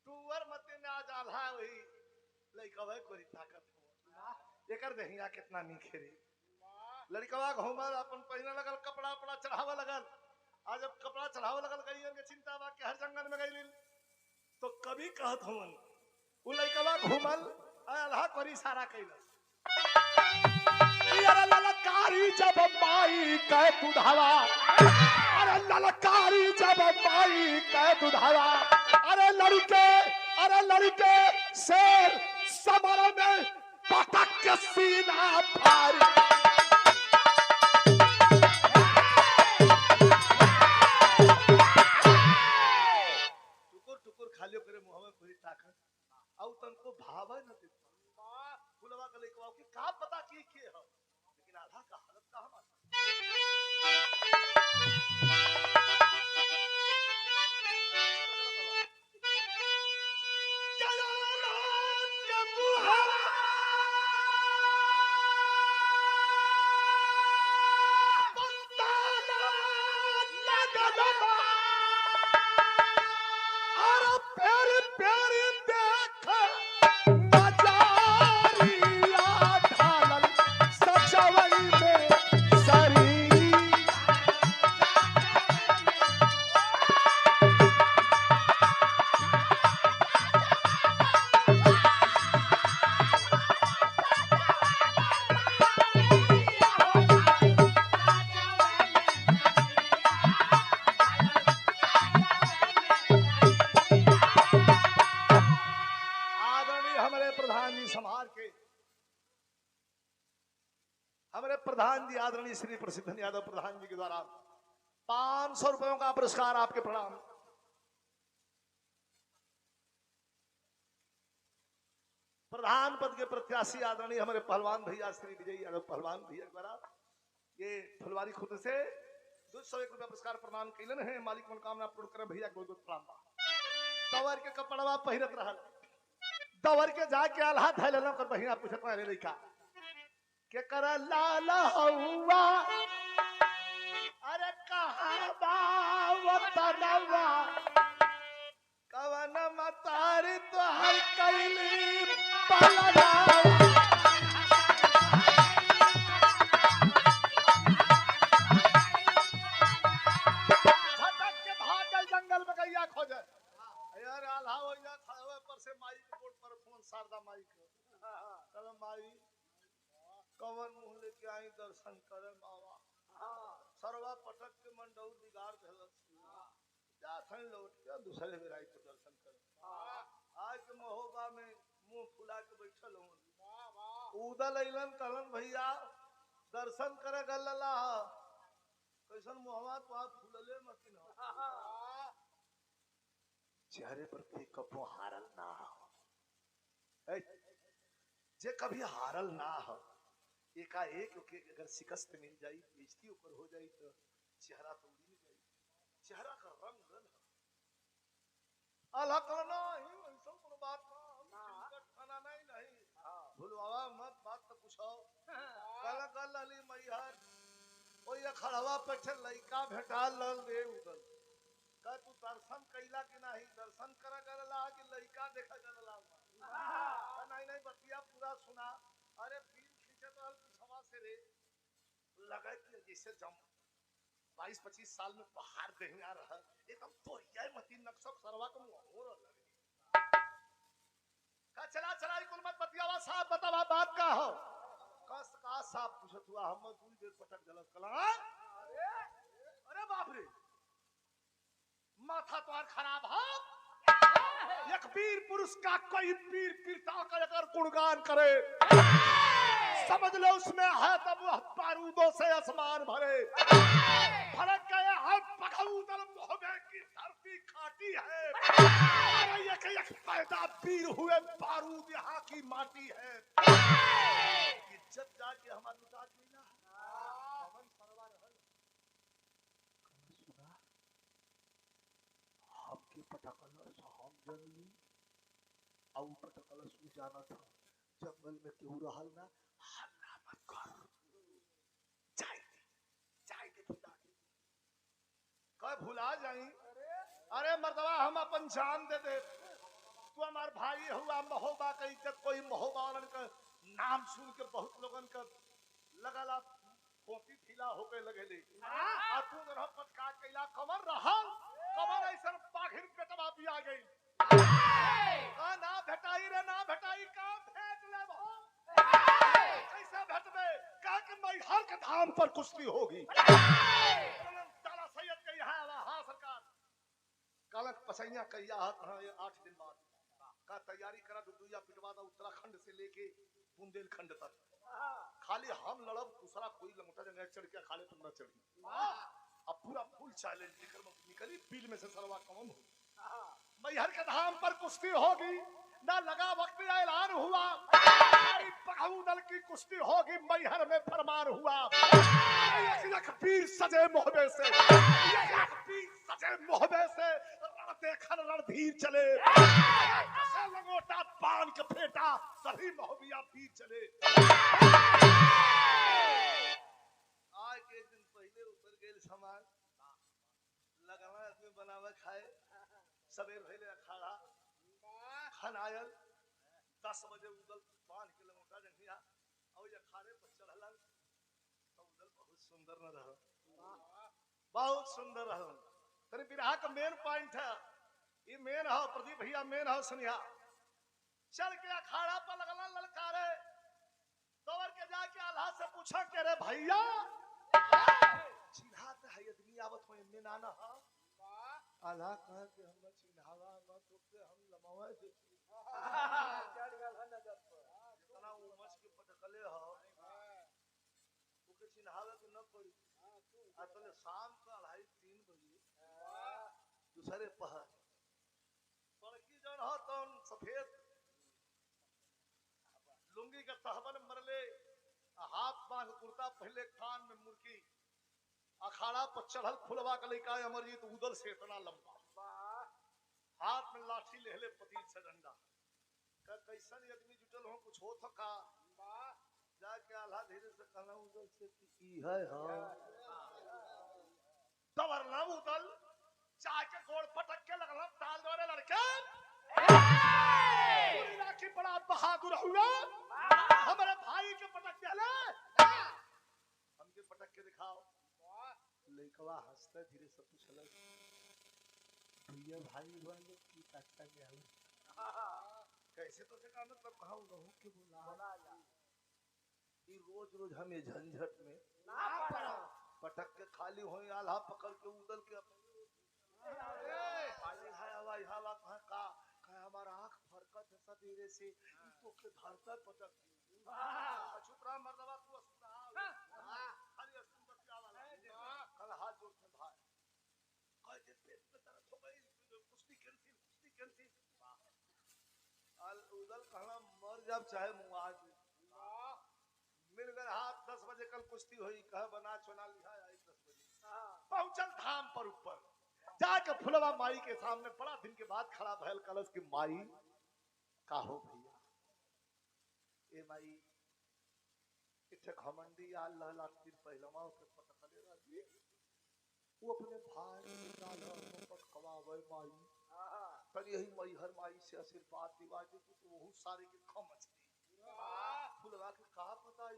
[SPEAKER 1] टूअर मते ना जाला वही लइकवा कोई ताकत हो एकर दहिया कितना निखेरे लड़कवा घूमल अपन पहिने लगल कपड़ा उपड़ा चढ़ावा लगल आज जब कपड़ा चढ़ावा लगल गई के चिंता बा के हर जंगल में गई तो कभी कहत हवन उ लइकवा घूमल अल्लाह करी सारा कइलस
[SPEAKER 2] अरे ललकारी जब माई के दुधावा अरे ललकारी जब माई के दुधावा अरे लड़के शेर समर में पटक के सीना फाड़ी
[SPEAKER 1] टुकुर टुकुर खालियो करे मुंह में कोई ताकत आउ तनको भावे न दे फुलवा के लइकवा के का पता की के हो लेकिन आधा का हालत का हमार हमारे प्रधान जी आदरणीय श्री प्रसिद्ध यादव प्रधान जी के द्वारा 500 रुपयों का पुरस्कार आपके प्रणाम। प्रधान पद के प्रत्याशी आदरणीय हमारे पहलवान भैया श्री विजय यादव पहलवान भैया द्वारा ये फुलवारी खुद से 201 रुपया पुरस्कार प्रदान कैलन है। मालिक मनोकामना पूर्ण करे भैया गोल गोल प्रणाम बा। दवर के कपड़वा पहिरत रहल, दवर के जाके आल्हा धैलन कर बहिया पूछत रे लइका के कर लाल हौवा अरे कहां बा वतनवा कवन मतारी तो हर कैली पलना से माई के बोर्ड पर फोन शारदा माई के चल माई कवन मुंह लेके आई दर्शन करे बाबा सरवा पटक के मंडऊ बिगाड़ देलस जा थन लौट के दूसरे बेराई के दर्शन करे। आज के महोबा में मुंह फुला के बैठल हूं उदल अइलन कहलन भैया दर्शन करे गल्ला कैसन मुहवा तो फूलले मतिन चेहरे पर कबो हारल ना हो। जे कभी हारल ना हो एकाएक अगर शिकस्त मिल जाई बेइज्जती ऊपर हो जाई तो चेहरा तो उड़ी जाई। चेहरा का रंग अल्लाह करना ही ऐसा कोनो बात ना खाना नहीं भूलवा मत बात तो पूछो कल कल अली मैहर ओए खड़वा पे लइका भेटा लल रे उदल का तू दर्शन कैला कि नहीं दर्शन करा गलला कि लइका देखा गलला नहीं बतिया पूरा सुना। अरे फिल्म खींचे तो पिछवा से रे लगा कि जैसे जम 22-25 साल में पहाड़ देखने आ रहा एकदम तोरिया मती नक्शक सरवा को हो लगे का चला चला कुल मत बतियावा साहब बतावा बात का हो कस का साहब पूछत हुआ हम दूर देर पटक जलस कला अरे बाप रे माथा तो खराब हो। एक वीर पुरुष का कोई वीर पीरता का अगर गुणगान करे समझ लो उसमें है तब वह बारूदों से आसमान भरे। फर्क गया है पखऊदल मोहबे की धरती खाटी है एक पैदा वीर हुए बारूद यहाँ की माटी है। इज्जत जाके हमारे लुटा गई पवन सरवा रहल सुना हमके पटकलस हम जनली औ पटकलस में जाना था जंगल में केहू रहल ना हल्ला मत कर जाए भुला कह भुला जाई। अरे मर्दवा हम अपन जान दे दे तू हमार भाई हुआ महोबा का इज्जत कोई महोबा वालन का नाम सुन के बहुत लोगन का लगला पोती ढीला होके लगेले आ तू रह पटका कैला कमर रहल कमर ऐसा पाखिर पेटवा पिया गई का ना भेटाई रे ना भेटाई का भेट ले भो कैसे भेटबे का कि मैं हर के धाम पर कुश्ती होगी। ताला सैयद के यहाँ हां सरकार कालक पसैया कैया हां 8 दिन बाद का तैयारी करा दुदुया पिटवा दा उत्तराखंड से लेके बुंदेलखंड तक खाली हम लड़ब दूसरा कोई लंगोटा जगह चढ़ के खाले पर न चढ़ी। अब पूरा फुल चैलेंज लेकर निकली बिल में से सरवा कम हो मैहर के धाम पर कुश्ती होगी ना लगा वक्त ऐलान हुआ पखऊदल की कुश्ती होगी मैहर में फरमान हुआ। एक पीर सजे मोहबे से देखन रणधीर चले लंगोटा बांध के फेंटा सभी मोहबिया पीर चले। आज के दिन पहले उतर गए सामान लगाना आदमी बनावे खाए सवेर भइले अखाड़ा खनायल 10 बजे उदल बांध के लंगोटा जंगिया और ये अखाड़े पर चढ़लन तो उदल बहुत सुंदर न रह बहुत सुंदर रह तेरे बिरहा का मेन पॉइंट है ये मेन है प्रदीप भैया मेन है सुनिया चल के अखाड़ा पर लगला ललकारे दौड़ के जाके आल्हा से पूछा के रे भैया चिन्हात है आदमी आवत हो में नाना है आल्हा कह के हम चिन्हावा मत के हम लमावा दे चढ़ गल है नजर पर इतना उमस के पटकले हो ओके चिन्हावे के न पड़ी अतले शाम का 2:30-3 बजे दूसरे पहर बड़की जन हो तो सफेद लुंगी का तहबन मरले हाथ बांध कुर्ता पहले, कान में मुर्की, अखाड़ा पर चढ़ल फुलवा का लड़का अमरजीत उदल से इतना लंबा, हाथ में लाठी लेहले पतील से डंडा। कैसन आदमी जुटल हो, कुछ हो थका जाके आल्हा धीरे से कहना उदल से की है तवर नाम उदल जाके गोड़ पटक के लगला ताल दौड़े लड़के राखी बड़ा बहादुर हुआ, हमारे भाई के पटक दिया, हमके पटक के दिखाओ। लड़कवा हंसते धीरे से पूछल भैया भाई वाले की पटक गया कैसे तो से का मतलब कहा रहूं के बोला ये रोज रोज हमें झंझट में ना पड़ा, पटक के खाली होई आल्हा पकड़ के उदल के हवाई हवा कहां का हमारा आंख फरकत है सब धीरे से तो के धरता पटक चुप रहा मर्दवा तू अस्पताल खाली अस्पताल बचा वाला कल हाथ जोड़ के भाई कह दे पेट में दर्द हो गई कुश्ती कैंसिल अल उदल कहना मर जब चाहे मुआज मिल गए हाथ 10 बजे कल कुश्ती हुई कह बना चुना लिया 10 बजे पहुंचल धाम पर ऊपर जाके फुलवा माई के सामने बड़ा दिन के बाद खड़ा भयल कलश की माई का हो भैया ए माई इथे घमंडी अल्लाह लाती पहलवा के पटकले रही वो अपने भाई निकाल पटकवावे माई पर यही मई हर माई से आशीर्वाद दिवा दे तो वो सारे के खमचती फुलवा के कहा पता है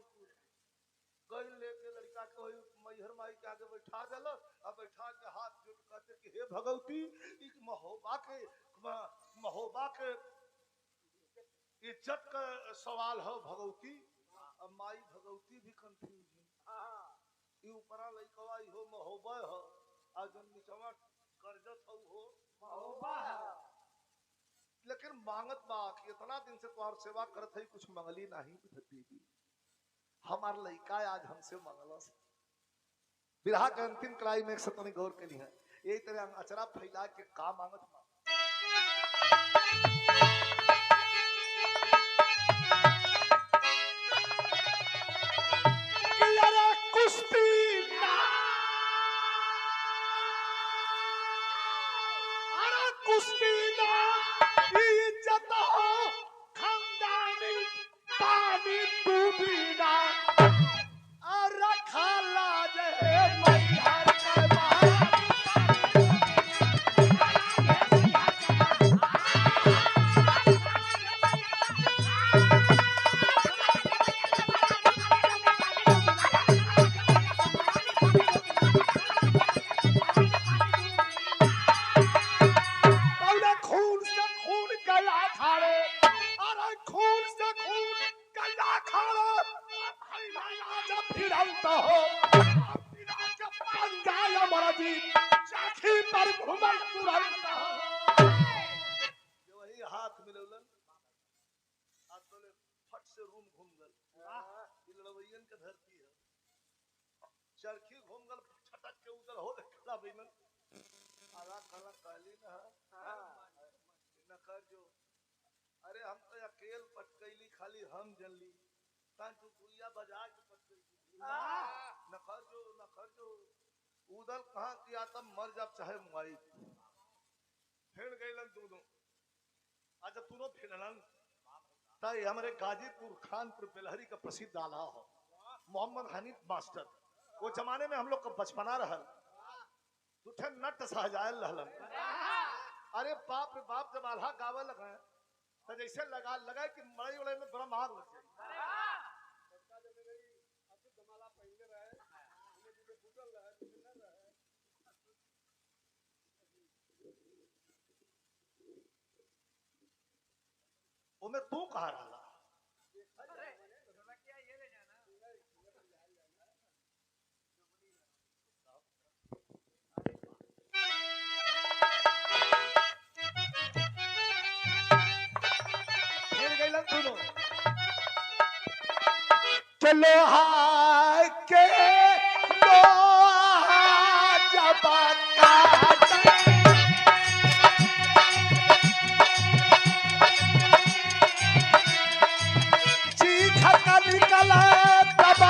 [SPEAKER 1] गई लेके लड़का को मैहर माई के आगे बैठा दिल अब बैठा के हाथ जोड़ कहते कि हे भगवती इस महोबा के इज्जत का सवाल हो भगवती। अब माई भगवती भी कंफ्यूज है ये ऊपरा लड़कवा हो महोबा हो और जो नीचवा करजत हो महोबा है लेकिन मांगत बा कि इतना दिन से तुम्हार सेवा करत है कुछ मंगली नहीं दीदी हमार लड़का आज हमसे मंगलस विरहा के अंतिम क्लाइमेक्स तनी गौर के लिए यही तरह अचरा फैला के का मांगत बा कुश्ती अरे कुश्ती ना इज्जत हो खानदानी पानी तू बिना और रखा लाज है मैहर के चरखी घूम गल छटक के उधर हो खड़ा बेमन आला काला काली ना न कर जो अरे हम तो अकेल पटकैली खाली हम जनली ता तू गुइया बजा के पटकैली न कर जो उधर कहां किया तब मर जब चाहे मुआई फिर गइलन दोनों आज दोनों फिरलन ताई हमारे गाजीपुर खानपुर बेलहरी का प्रसिद्ध आला हो मोहम्मद हनीफ मास्टर वो जमाने में हम लोग का बचपना रहल तुठे नट सहजायल रहलन अरे बाप रे बाप जब आल्हा गावे लगा तो जैसे लगा कि मड़ई उड़े में बड़ा मार लग जाए वो मैं तू कहा रहा लोहा के लोहा जब चीख का निकला तब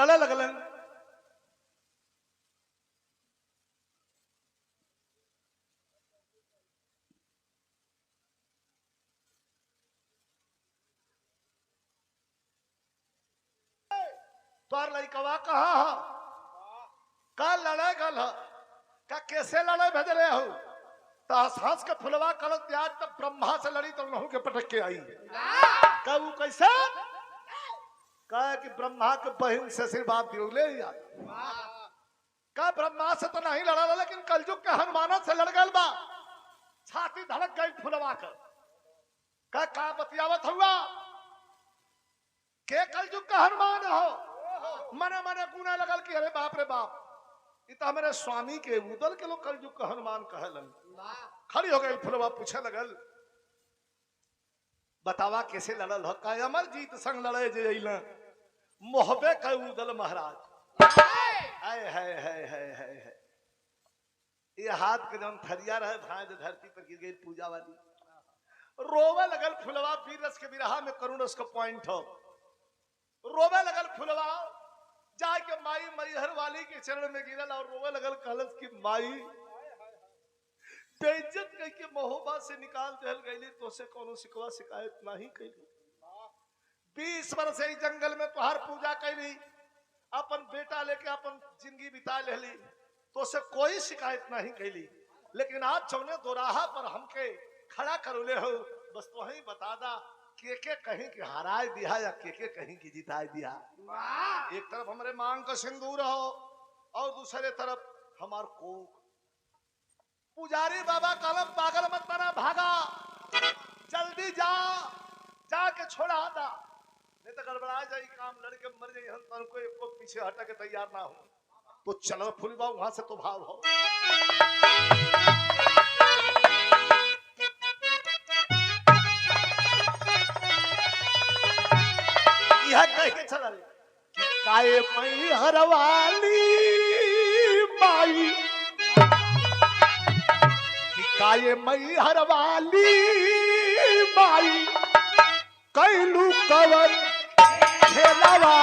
[SPEAKER 1] लड़े लगलन। तोर लड़कवा कहा है? का लड़े गल है? का कैसे लड़े भेजले हो? तो हंस के फुलवा करत आज तक ब्रह्मा से लड़ी तो लहू के पटक के आई। का वो कैसे? कहा कि ब्रह्मा के बहन से आशीर्वाद दियो ले यार। का ब्रह्मा से तो नहीं लड़ा, लेकिन कलयुग के हनुमान से लड़ गल बा। छाती धड़क गई फुलवा कर। का बतियावत हुआ के कलयुग का हनुमान हो? मने मने गुना लगल कि अरे बाप रे बाप, ये तो हमारे स्वामी के उदल के लोग कलयुग का हनुमान कहलन। खड़ी हो गई फुलवा, पूछे लगल बतावा कैसे लड़ल हो? का अमरजीत संग लड़े जे मोहबे का उदल महाराज। हाय हाय हाय हाय हाय, ये हाथ के जौन थरिया रहे भाई धरती पर गिर गई पूजा वाली। रोवे लगल फुलवा, वीर रस के बिरहा में करुण रस का पॉइंट हो। रोवे लगल फुलवा, जाके माई मैहर वाली के चरण में गिरल और रोवे लगल, कहलस कि माई बेइज्जत कह के महोबा से निकाल देल गईली, तो से कोनो शिकवा शिकायत नहीं कैली। 20 वर्ष से जंगल में तोहार पूजा कैली, अपन बेटा लेके अपन जिंदगी बिता लेली, तो से कोई शिकायत नहीं कैली। लेकिन आज चौने दोराहा पर हमके खड़ा करोले हो, बस तो ही बता दा के कहीं की हराए दिया या के कहीं की जिताए दिया। एक तरफ हमारे मांग का सिंदूर हो और दूसरे तरफ हमार कोक। पुजारी बाबा कलम पागल मत बना, भागा जल्दी जा, जाके छोड़ा दा, नहीं तो गड़बड़ा जाए काम, लड़के मर जाए हम तन को पीछे हटा के तैयार ना हो। तो चलो फुलवा वहां से तो भाव हो। यह कह के चला रे कि काये मई हरवाली माई, कि काये मई हरवाली माई, कैलू कवन खेलवा।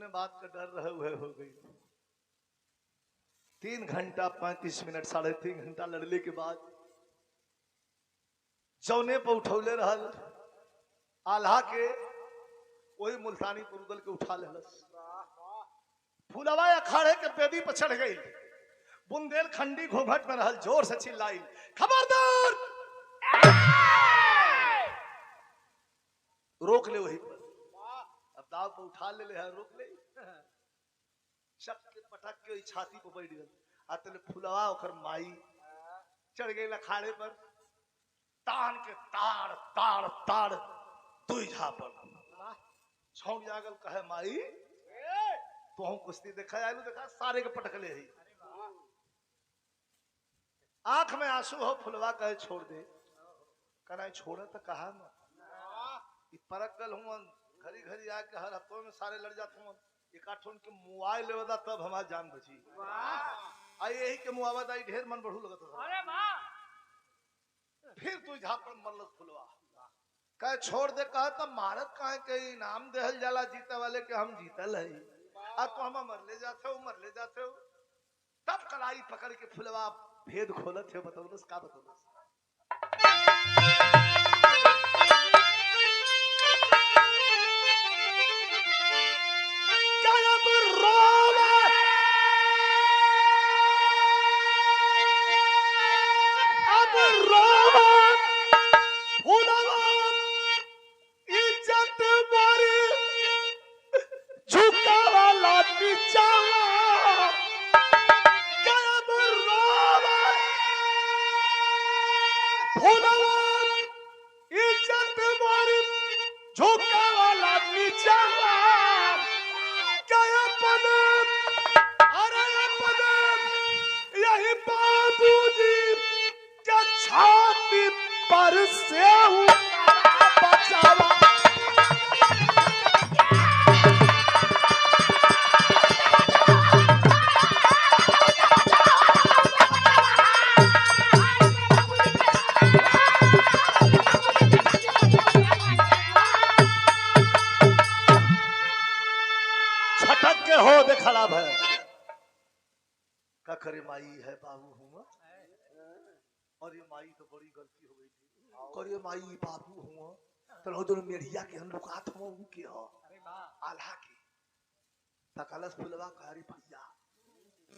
[SPEAKER 1] बात का डर रहे हुए हो गई। 3 घंटा 35 मिनट 3.5 घंटा लड़ने के बाद जौने पर उठौले रहल आल्हा के वही मुल्तानी पुरुदल के उठा लेलस। फुलवा अखाड़े के बेदी पर चढ़ गई। बुंदेलखंडी घूंघट में रहल, जोर से चिल्लाई, खबरदार! रोक ले वही पर। अब दाव पर उठा ले है, रोक ले। चक के पटक के छाती पर बैठ गई। आतले फुलवा ओकर माई चढ़ गई अखाड़े पर। तान के ताड़ ताड़ ताड़ दुई झापड़ छौंक जागल, कहे माई तो हम कुश्ती देखा आलू, देखा सारे के पटकले है। आंख में आंसू हो, फुलवा कहे छोड़ दे। कहना छोड़ा तो कहा ना, परक गल हूँ घड़ी घड़ी आके हर हफ्तों में सारे लड़ जाते हूँ। एक आठ उनके मुआवजा लेवदा तब हमारी जान बची। आई यही के मुआवजा आई ढेर मन बढ़ू लगता। फिर तू झापड़ मरलस फुलवा। कहे छोड़ दे, कहा तब मारत कहे के इनाम देहल जाला जीते वाले के, हम जीतल है। अब तो हम मर ले जाते हो। तब कलाई पकड़ के फुलवा भेद खोलत है। बतौलस का बतौलस? करे माई है बाबू हुआ, और ये माई तो बड़ी गलती हो गई थी। और ये माई बाबू हुआ तो दोनों मेढ़िया के हम लोग आत हुआ के हो आल्हा के तकलस फुलवा कारी भैया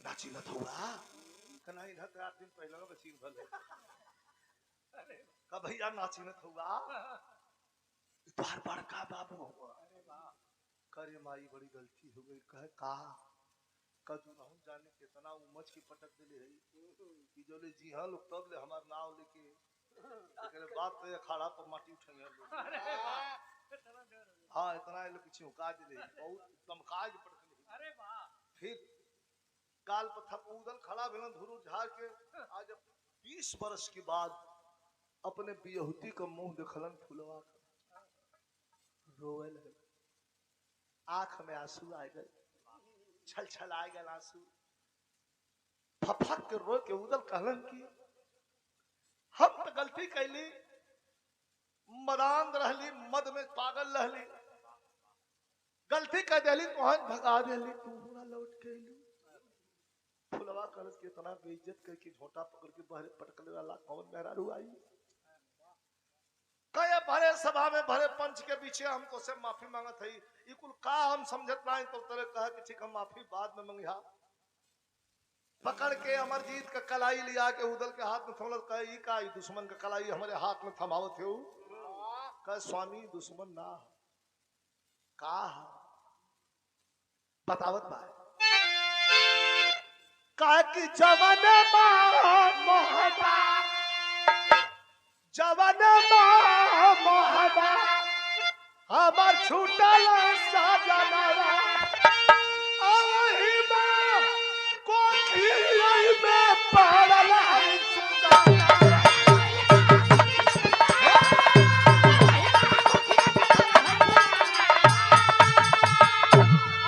[SPEAKER 1] नाची न थोड़ा कना इधर 8 दिन पहले का सीन भले का भैया नाची न थोड़ा बार बार का बाबू हुआ। करे माई बड़ी गलती हो गई। कहे का कदू ना जाने कितना उमच की पटक दिले है कि जो ले जी हां लोग तब ले हमार नाव लेके एकरे बात पे अखाड़ा पर माटी उठेंगे लोग। हां इतना लोग पीछे उका दिले बहुत तमकाज पटक। अरे वाह! फिर गाल पर थपूदल खड़ा भेलन धुरु झाड़ के। आज 20 वर्ष के बाद अपने बियहुती का मुंह देखलन फुलवा रोए लगे। आंख में आंसू आ गए, छल छल आ गए आंसू। फफक के रो के उदल कहलन की हम तो गलती कैली, मदान रहली, मद में पागल रहली, गलती कर देली तो हम भगा देली, तू ना लौट के अइली। फुलवा कलश के इतना बेइज्जत करके झोटा पकड़ के बहरे पटकले वाला कौन मेहरारू आई। कहे भरे सभा में भरे पंच के पीछे हमको से माफी मांगत है। ये कुल का हम समझत नहीं तो तेरे कहा कि ठीक हम माफी बाद में मंगिया। पकड़ के अमरजीत का कलाई लिया के उदल के हाथ में थोड़ा कहे का दुश्मन का कलाई हमारे हाथ में थमावत है। कहे स्वामी दुश्मन ना का बतावत बा का कि जवन मोहब्बत जवन मोहब्बत हमार छूटल सजनवा अवही में कोठिया में पड़ल है सुगंधा।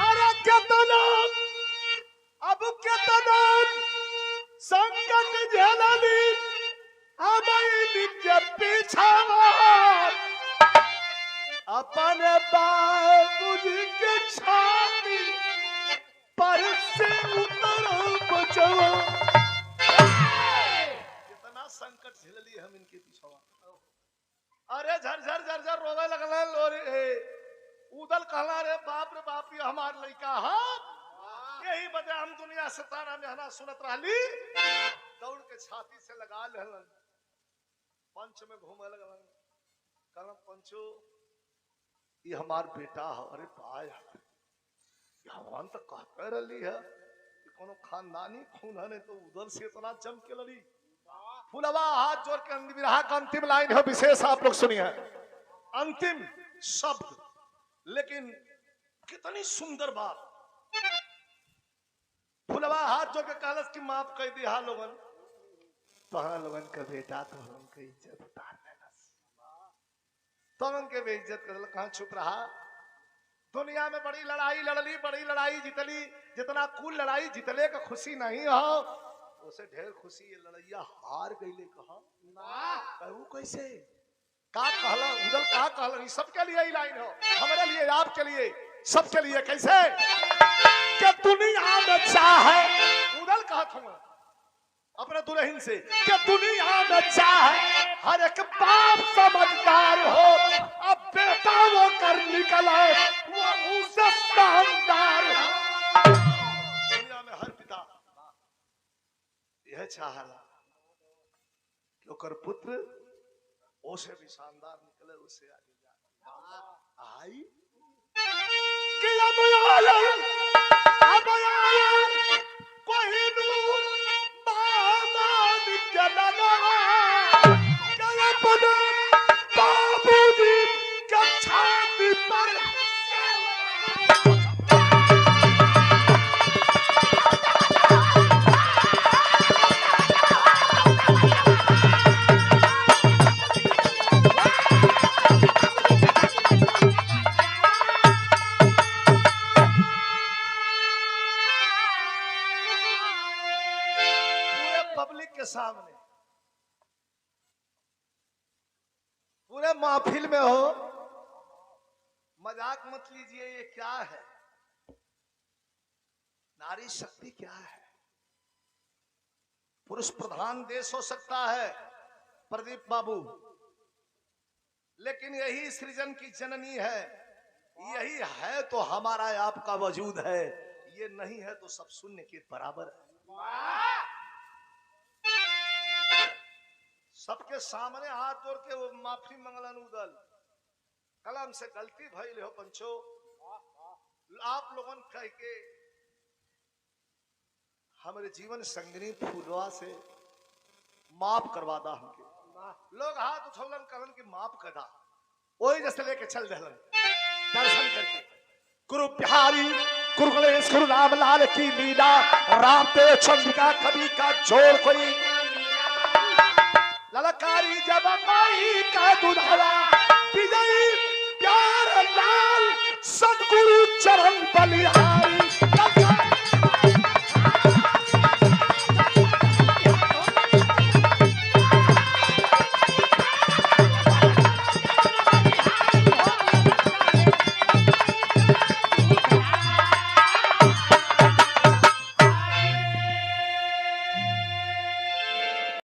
[SPEAKER 1] अरे केतना अब केतना संकट झेलली हमारी के पीछावा अपने बाबूजी के छाती पर से उतर बचवा। कितना संकट झेलली हम इनके पीछावा। अरे झर झर झर झर रोवे लगल लोरी उदल कहला रे बाप ये हमार लड़का है। यही वजह हम दुनिया से ताना में हना सुनत रहली। दौड़ के छाती से लगा लेलन, पंच में घूमे लगलन। कहलन पंचो ये हमार बेटा है। अरे पाया भगवान तो कहते रही है कि कोनो खानदानी खून है, नहीं तो उधर से इतना चमके लड़ी। फुलवा हाथ जोड़ के विरहा का अंतिम लाइन है, विशेष आप लोग सुनिए, अंतिम शब्द, लेकिन कितनी सुंदर बात। फुलवा हाथ जोड़ के कहलस कि माफ कर दिया लोगन, तो लोगन का बेटा तो हम के इज्जत उतार देलस, तो हम के बेइज्जत कर, कहां चुप रहा। दुनिया में बड़ी लड़ाई लड़ली, बड़ी लड़ाई जीतली, जितना कुल लड़ाई जीतले का खुशी नहीं हो, उसे ढेर खुशी ये लड़ैया हार गईले। कहा कहू कैसे, का कहला उदल, का कहला, सबके लिए ही लाइन हो, हमारे लिए, आपके लिए, सबके लिए। कैसे कि दुनिया में चाहे, उदल कहा था अपने दुल्हन से कि दुनिया में चाहे हर एक बाप समझदार हो, अब बेटा वो कर निकले वो उससे शानदार हो। दुनिया में हर पिता यह चाहला कि ओकर पुत्र ओसे भी शानदार निकले, उससे आगे जाए। आई कि अब आया कोहिनूर बामान के नगरा, के अपने बाबूजी के छाती पर सामने पूरे महफिल में हो, मजाक मत लीजिए। ये क्या है, नारी शक्ति क्या है। पुरुष प्रधान देश हो सकता है प्रदीप बाबू, लेकिन यही सृजन की जननी है, यही है तो हमारा आपका वजूद है, ये नहीं है तो सब शून्य के बराबर है। सबके सामने हाथ जोड़ के वो माफी मंगलन उदल, कलम से गलती भइल हो पंचो, आप लोगन कह के हमारे जीवन संगनी फूलवा से माफ करवा दा हमके। लोग हाथ उठौलन, कहलन कि माफ कर दा, वही जैसे लेके चल देलन दर्शन करके। गुरु बिहारी गुरु गणेश गुरु रामलाल की लीला, रामदेव चंद्रिका कवि का जोड़ कोई, ललकारी जब माई का दुधारा, विजयी प्यार लाल सदगुरु चरण बलिहारी।